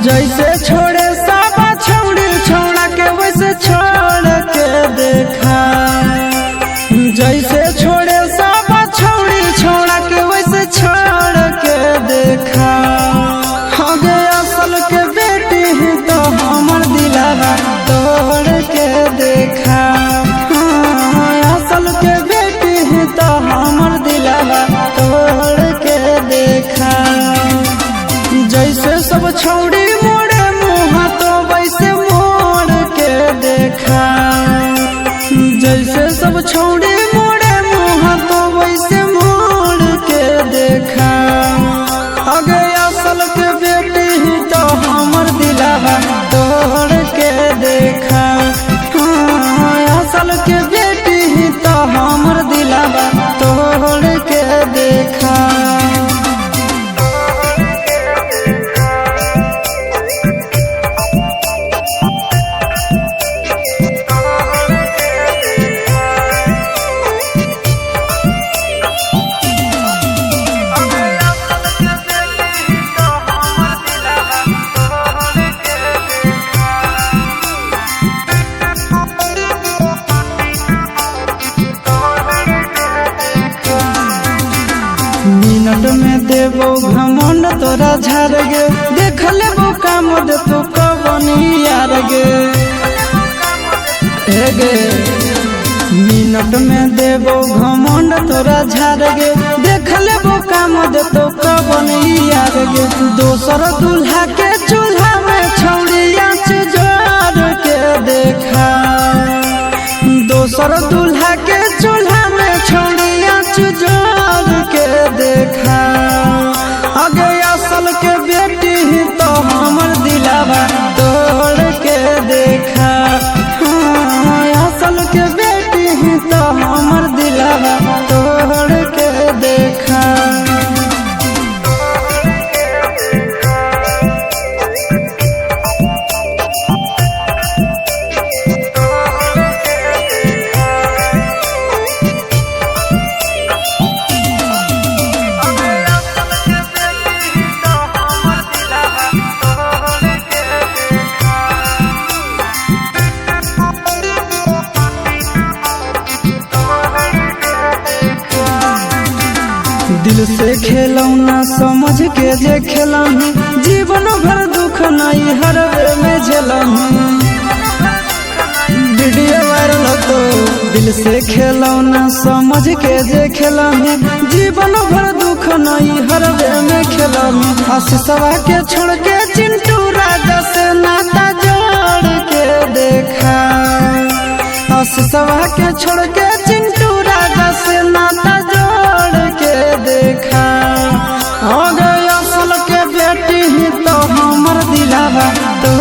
जैसे छोड़े साबा छौड़ी छौड़ा के वैसे छोड़ के देखा। जैसे छोड़े साबा छौड़ी छौड़ा के वैसे छोड़ के देखा। आगे असल के बेटी ही तो हमर दिलावा तोड़ के देखा। असल के बेटी ही तो हमर दिलावा तोड़ के देखा। जैसे सब छौड़ी मोड़े मुँह तो वैसे मोड़ के देखा। जैसे सब छौड़ी मोड़े मुँह तो वैसे मोड़ के देखा। आगे असल के बेटी ही तो हमर दिलावा तोड़ के देखा। असल के बेटी ही तो हमर दिलावा तोड़ के देखा। मिनट में देवो घमंड तोरा झाड़ गे। देख लेबो काम दे तू कबनी यार गे। गे मिनट में देवो घमंड तोरा झाड़ गे। देख लेबो काम दे तू कबनी यार गे। दोसर दूल्हा के चूल्हा में छौड़िया जोड़ के देखा। दोसर दूल्हा के चूल्हा में छौड़िया जोड़ के देखा। आगे असल के बेटी ही तो हमर दिलावा तोड़ के देखा। असल के बेटी ही तो हमर दिलावा तोड़ के देखा। दिल से खेलौना समझ के जे खेलही। जीवन भर दुख नहीं हरवे में झेलही। वीडियो वायरल तो दिल से खेलौना समझ के जे खेलही। जीवन भर दुख नहीं हरवे में खेलही। आशीषवा के छोड़ के चिंटू राजा से नाता जोड़ के देखा। आशीषवा के छोड़ के चिंटू राजा से नाता जोड़ के देखा। आगे असल के बेटी ही तो हमर दिलावा तो